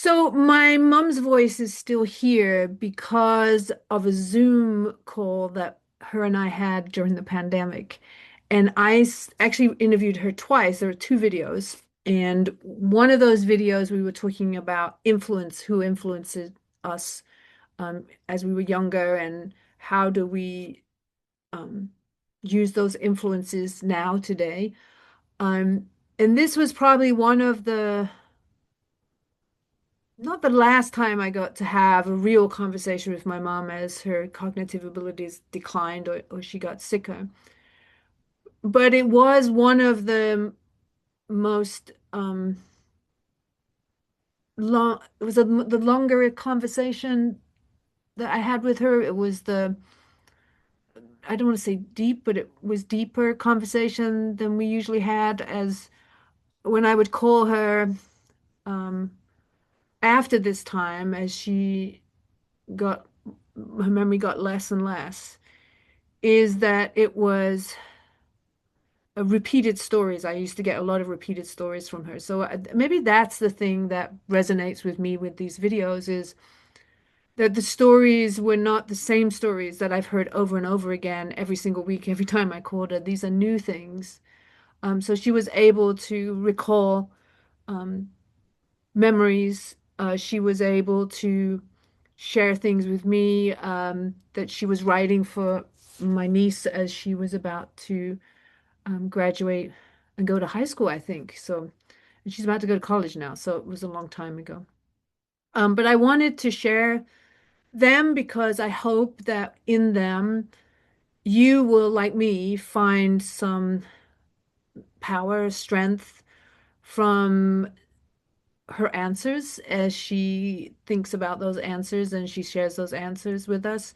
So my mom's voice is still here because of a Zoom call that her and I had during the pandemic. And actually interviewed her twice. There were two videos. And one of those videos, we were talking about influence, who influences us as we were younger, and how do we um, use those influences now today. Um, and this was probably one of the not the last time I got to have a real conversation with my mom as her cognitive abilities declined or she got sicker. But it was one of the most long, it was the longer conversation that I had with her. It was I don't want to say deep, but it was deeper conversation than we usually had, as when I would call her um, after this time, as she got, her memory got less and less, is that it was repeated stories. I used to get a lot of repeated stories from her. So maybe that's the thing that resonates with me with these videos, is that the stories were not the same stories that I've heard over and over again every single week, every time I called her. These are new things. So she was able to recall um, memories. She was able to share things with me that she was writing for my niece as she was about to graduate and go to high school, I think. So, and she's about to go to college now. So it was a long time ago. But I wanted to share them because I hope that in them you will, like me, find some power, strength from her answers as she thinks about those answers and she shares those answers with us.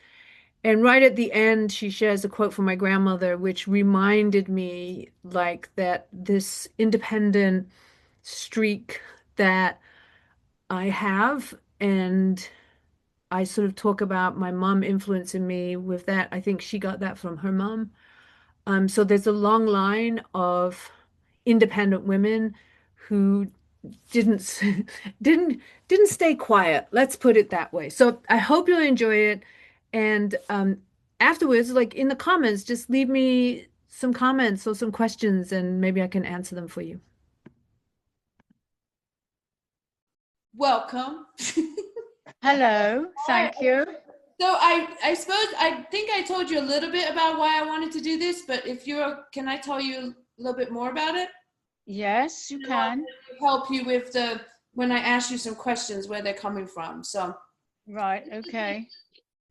And right at the end, she shares a quote from my grandmother, which reminded me like that this independent streak that I have. And I sort of talk about my mom influencing me with that. I think she got that from her mom. So there's a long line of independent women who didn't didn't didn't stay quiet. Let's put it that way. So I hope you'll enjoy it. And afterwards, like in the comments, just leave me some comments or some questions, and maybe I can answer them for you. Welcome. Hello, thank you. So I suppose I think I told you a little bit about why I wanted to do this, but if you're, can I tell you a little bit more about it? Yes, you can. Help you with when I ask you some questions where they're coming from. So Right, okay.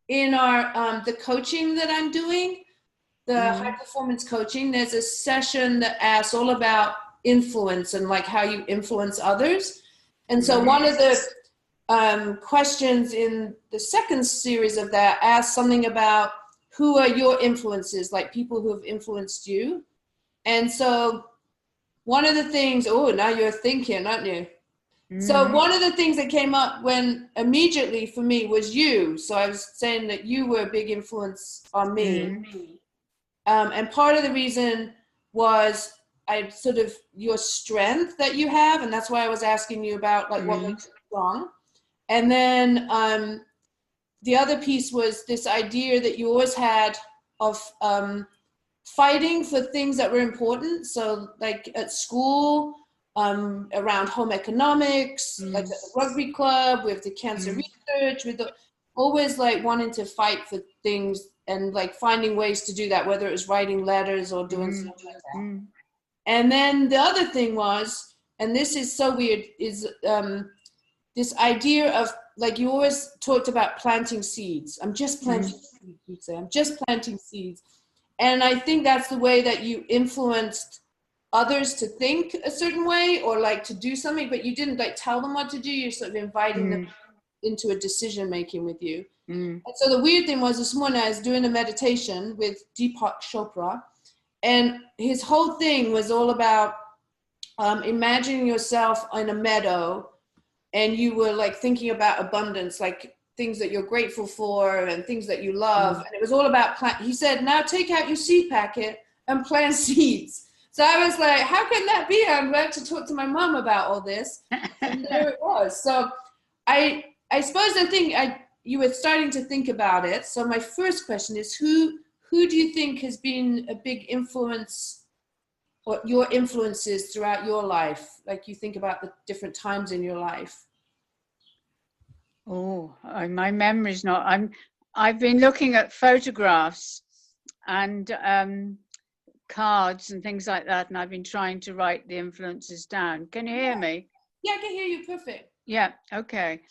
in our the coaching that I'm doing, the high Mm. performance coaching, there's a session that asks all about influence and like how you influence others. And so Mm. one of the questions in the second series of that asks something about who are your influences, like people who have influenced you. And so one of the things, oh, now you're thinking, aren't you? So Mm. one of the things that came up when immediately for me was you. So I was saying that you were a big influence on me. Mm. And part of the reason was I sort of your strength that you have, and that's why I was asking you about like what Mm. makes you strong. And then the other piece was this idea that you always had of fighting for things that were important. So like at school, around home economics, like at Mm. the rugby club, with the cancer Mm. research, with the, always like wanting to fight for things and like finding ways to do that, whether it was writing letters or doing Mm. something like that. Mm. And then the other thing was, and this is so weird, is this idea of like you always talked about planting seeds. I'm just planting Mm. seeds, you'd say. I'm just planting seeds. And I think that's the way that you influenced others to think a certain way or like to do something, but you didn't like tell them what to do. You're sort of inviting them Mm. into a decision making with you. Mm. And so the weird thing was this morning I was doing a meditation with Deepak Chopra, and his whole thing was all about imagining yourself in a meadow and you were like thinking about abundance, like things that you're grateful for and things that you love. Mm. And it was all about plant. He said, now take out your seed packet and plant seeds. So I was like, how can that be? I'm glad to talk to my mom about all this. And there it was. So I suppose you were starting to think about it. So my first question is, who do you think has been a big influence, or your influences throughout your life? Like, you think about the different times in your life. Oh, my memory's not. I've been looking at photographs and cards and things like that, and I've been trying to write the influences down. Can you hear me? Yeah, I can hear you perfect. Yeah, okay.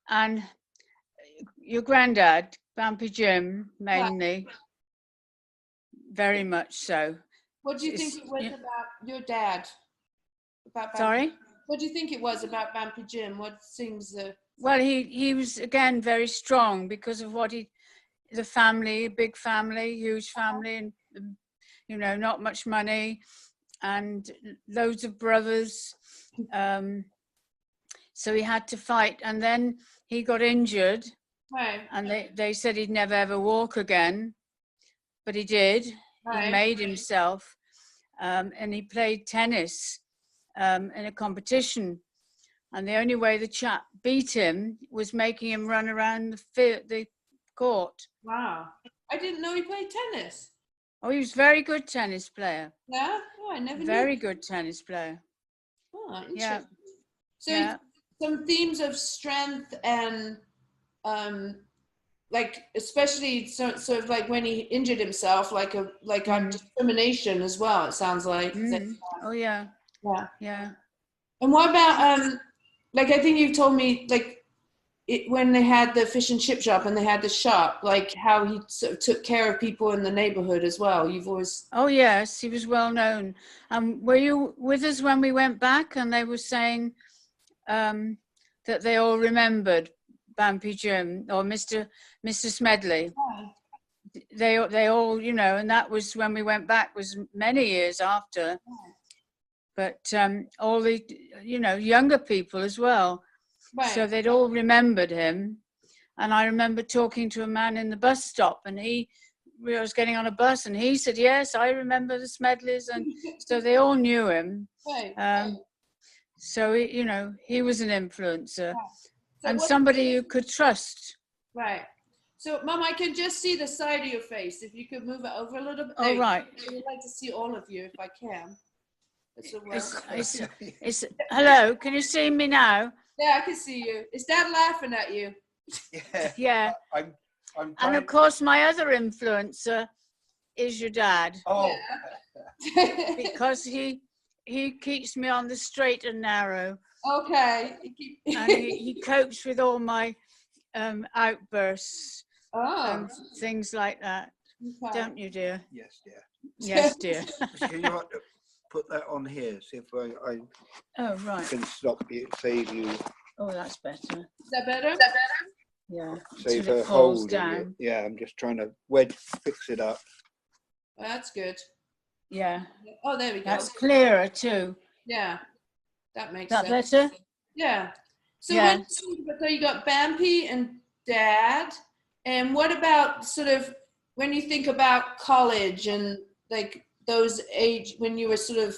And your granddad, Bumpy Jim, mainly, very much so. What do you think it was about your dad? About Bumpy? Sorry? What do you think it was about Bumpy Jim? What seems Well, he was, again, very strong because of what the family, big family, huge family, and, you know, not much money and loads of brothers. So he had to fight, and then he got injured, right? And they said he'd never ever walk again, but he did. Right. He made himself, and he played tennis in a competition. And the only way the chap beat him was making him run around the court. Wow. I didn't know he played tennis. Oh, he was a very good tennis player. Yeah? Oh, I never knew. Very good tennis player. Oh, interesting. Yeah. So Yeah. some themes of strength and like, especially sort of like when he injured himself, like determination as well, it sounds like. Oh yeah. Yeah. Yeah. And what about like, I think you've told me, like, when they had the fish and chip shop and they had the shop, like how he sort of took care of people in the neighborhood as well. You've always... Oh yes, he was well known. Were you with us when we went back and they were saying that they all remembered Bumpy Jim or Mr. Smedley? Yeah. They all, you know, and that was when we went back, was many years after. But all the, you know, younger people as well. Right. So they'd all remembered him. And I remember talking to a man in the bus stop, and I was getting on a bus, and he said, yes, I remember the Smedleys. And so they all knew him. Right. So, you know, he was an influencer, so and somebody you could trust. Right. So, Mum, I can just see the side of your face. If you could move it over a little bit. Oh, right. I would like to see all of you if I can. Hello, can you see me now? Yeah, I can see you. Is Dad laughing at you? Yeah. I'm and of course, my other influencer is your dad. Oh. Yeah. Because he keeps me on the straight and narrow. Okay. And he copes with all my outbursts and things like that. Okay. Don't you, dear? Yes, dear. Yes, dear. Can you put that on here? See if I Oh, right. can stop you, save you. Oh, that's better. Is that better? Yeah. Save So her it falls hold. down. Yeah, I'm just trying to fix it up. Well, that's good. Yeah. Oh, there we go. That's clearer too. Yeah. That makes That sense. better? Yeah. So Yeah. so you got Bampy and Dad. And what about sort of when you think about college and like those age, when you were sort of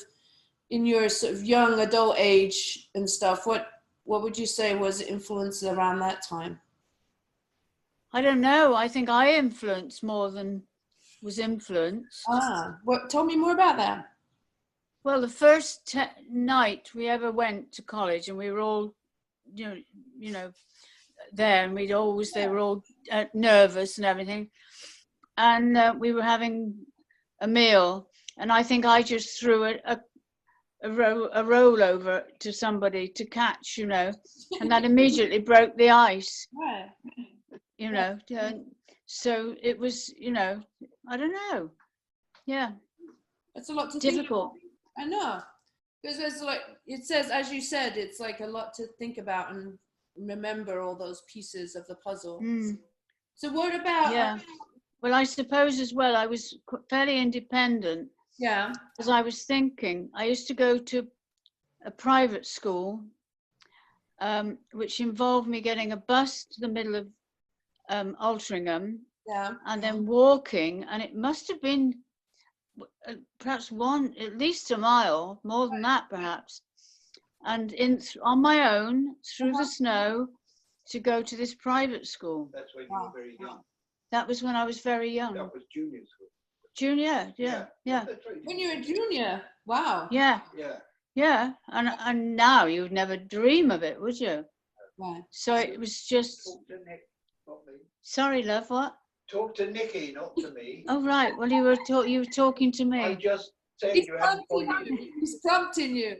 in your sort of young adult age and stuff, what would you say was influence around that time? I don't know. I think I influenced more than was influenced. Tell me more about that. Well, the first night we ever went to college, and we were all, you know, there, and they were all nervous and everything, and we were having a meal, and I think I just threw a roll over to somebody to catch, you know, and that immediately broke the ice. Right. You know, so it was, you know, I don't know. Yeah. That's a lot to difficult. Think about. I know. Because there's like, it says, as you said, it's like a lot to think about and remember all those pieces of the puzzle. So what about... Yeah. Well, I suppose as well, I was fairly independent. Yeah. Because I was thinking, I used to go to a private school, which involved me getting a bus to the middle of Altrincham, Yeah. and then walking, and it must have been perhaps at least a mile, more than that perhaps, and on my own through the snow, to go to this private school. That's when you were very young. That was when I was very young. That was junior school. Junior, yeah. That's right. When you were a junior. Wow. Yeah, Yeah. yeah. And now you would never dream of it, would you? Right. So it was just, Talk to Nick, not me. sorry, love, what? Talk to Nikki, not to me. Oh, right. Well, you were talking to I me. just said He's you haven't prompting pointed. you. He's prompting you.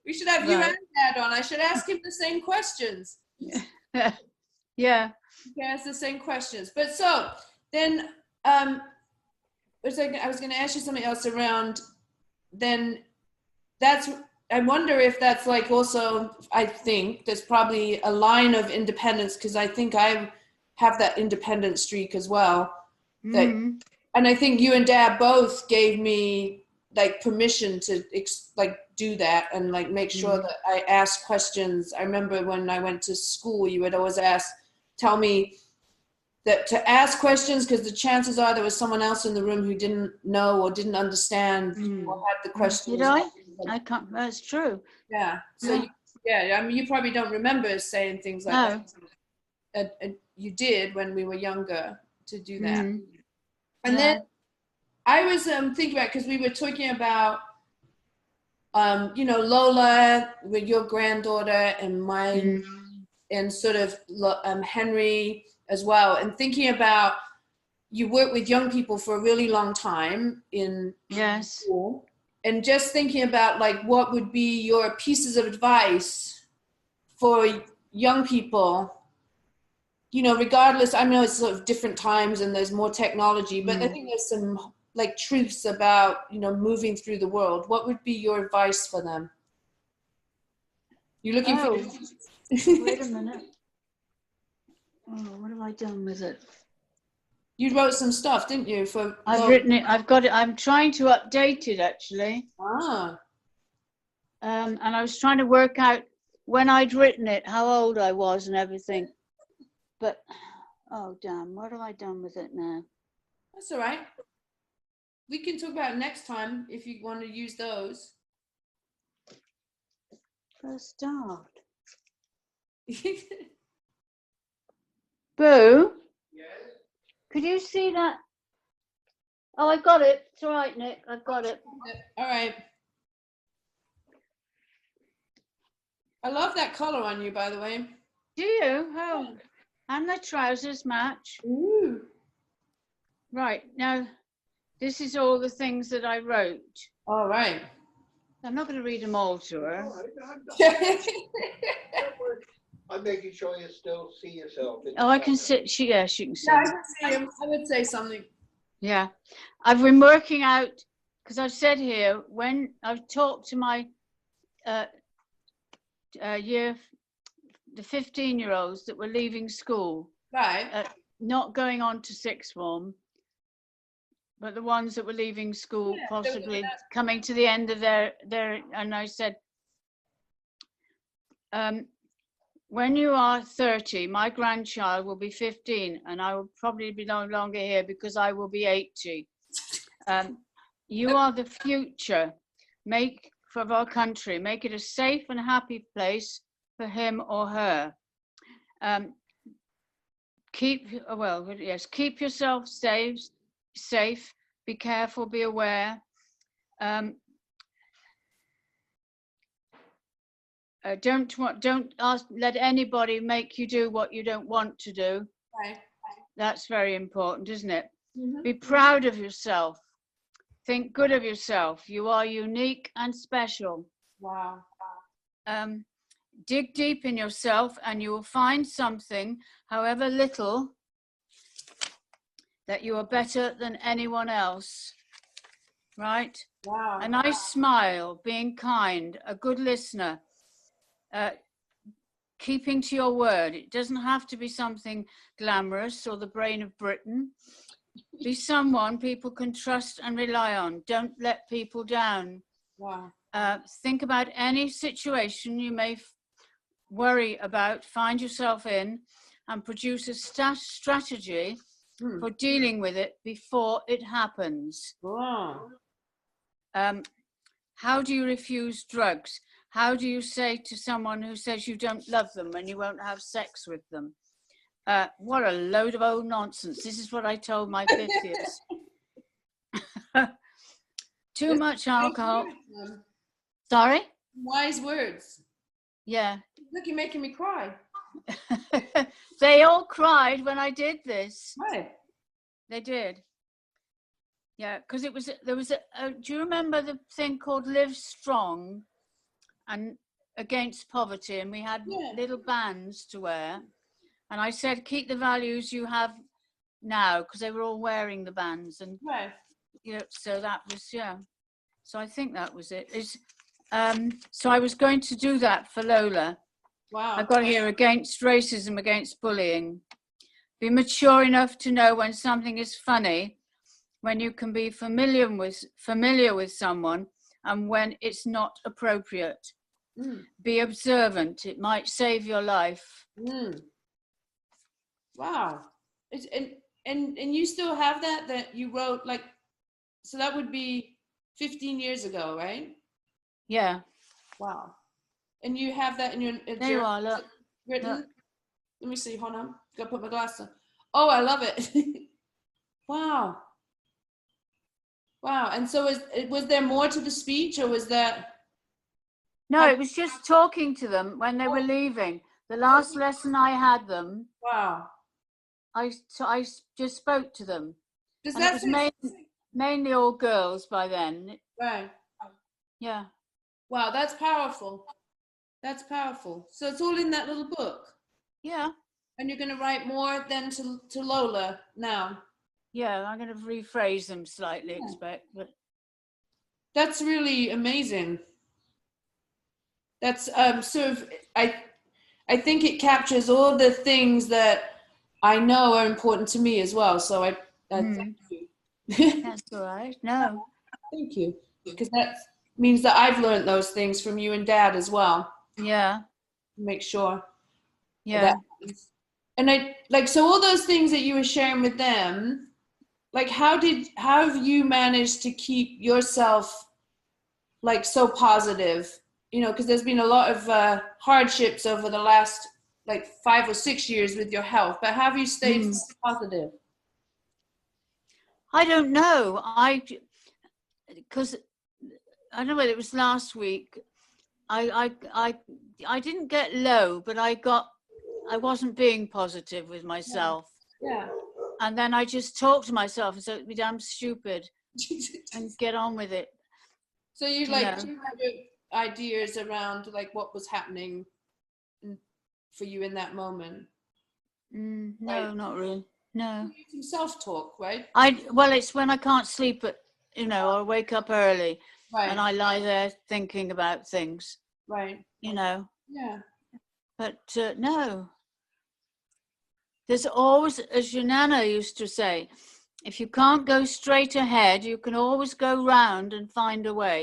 We should have you Right. and Dad on. I should ask him the same questions. Yeah. He ask the same questions. But so then, I was going to ask you something else around. Then that's. I wonder if that's like also. I think there's probably a line of independence because I think I have that independent streak as well. That, Mhm. and I think you and Dad both gave me like permission to like do that and like make sure that I ask questions. I remember when I went to school, you would always tell me that to ask questions because the chances are there was someone else in the room who didn't know or didn't understand or had the questions. Did I? I can't. That's true. Yeah. So Yeah. I mean, you probably don't remember saying things like No. that. And you did when we were younger to do that. Mhm. And Yeah. then I was thinking about because we were talking about Lola with your granddaughter and mine and sort of Henry as well, and thinking about you work with young people for a really long time in Yes. school, and just thinking about like what would be your pieces of advice for young people, regardless. I know it's sort of different times and there's more technology, but I think there's some like truths about, moving through the world. What would be your advice for them? You're looking for. Wait a minute. Oh, what have I done with it? You wrote some stuff, didn't you? I've written it. I've got it. I'm trying to update it actually. And I was trying to work out when I'd written it, how old I was and everything. But, oh damn, what have I done with it now? That's all right. We can talk about it next time if you want to use those. First start. Boo? Yes. Could you see that? Oh, I got it. It's all right, Nick. I've got it. All right. I love that color on you, by the way. Do you? Oh, and the trousers match. Ooh. Right, now, this is all the things that I wrote. All right. I'm not going to read them all to her. I'm making sure you still see yourself. Oh, I can sit. She can see. Yeah, I can see him. I would say something. Yeah, I've been working out because I've said here when I've talked to my the 15-year-olds that were leaving school, Right. not going on to sixth form, but the ones that were leaving school, possibly coming to the end of their. And I said, when you are 30, my grandchild will be 15, and I will probably be no longer here because I will be 80. You are the future. Make for our country. Make it a safe and happy place for him or her. Keep yourself safe. Be careful. Be aware. Don't let anybody make you do what you don't want to do. Right. That's very important, isn't it? Mm-hmm. Be proud of yourself. Think good of yourself. You are unique and special. Wow. Dig deep in yourself and you will find something, however little, that you are better than anyone else. Right? Wow. A nice smile, being kind, a good listener, keeping to your word. It doesn't have to be something glamorous or the brain of Britain. Be someone people can trust and rely on. Don't let people down. Wow. Think about any situation you may worry about, find yourself in, and produce a strategy for dealing with it before it happens. Wow. How do you refuse drugs? how do you say to someone who says you don't love them when you won't have sex with them? What a load of old nonsense. This is what I told my 50th. Too much alcohol. Sorry? Wise words. Yeah. Look, you're making me cry. They all cried when I did this. Right. They did. Yeah, because there was do you remember the thing called Live Strong and Against Poverty? And we had little bands to wear. And I said, keep the values you have now, because they were all wearing the bands. And, so that was, So I think that was it. So I was going to do that for Lola. Wow. I've got here, against racism, against bullying. Be mature enough to know when something is funny, when you can be familiar with someone, and when it's not appropriate. Be observant. It might save your life. Wow. And you still have that you wrote, like, so that would be 15 years ago, right? Yeah. Wow. And you have that in your There you are, look. written? Look. Let me see, hold on. Gotta put my glasses on. Oh, I love it. Wow. Wow. And so was there more to the speech, or was that? No, it was just talking to them when they were leaving. The last lesson I had them, Wow. I just spoke to them. Does And that it was mainly all girls by then. right? Yeah. Wow, that's powerful. That's powerful. So it's all in that little book. Yeah. And you're going to write more then to Lola now. Yeah, I'm going to rephrase them slightly, expect, but that's really amazing. That's sort of I think it captures all the things that I know are important to me as well. So I thank you. That's all right. No. Thank you, because that means that I've learned those things from you and Dad as well. Yeah. Make sure. Yeah. And so all those things that you were sharing with them, like how have you managed to keep yourself like so positive? You know, because there's been a lot of hardships over the last like 5 or 6 years with your health, but have you stayed positive? I don't know. Because I don't know whether it was last week. I didn't get low, but I wasn't being positive with myself. Yeah. And then I just talked to myself and said, "It'd be damn stupid," and get on with it. So you like ideas around like what was happening for you in that moment? No, right? Not really. No. Some self-talk, right? Well, it's when I can't sleep or wake up early, right. and I lie there thinking about things. Right. Yeah. But no. There's always, as your Nana used to say, if you can't go straight ahead, you can always go round and find a way.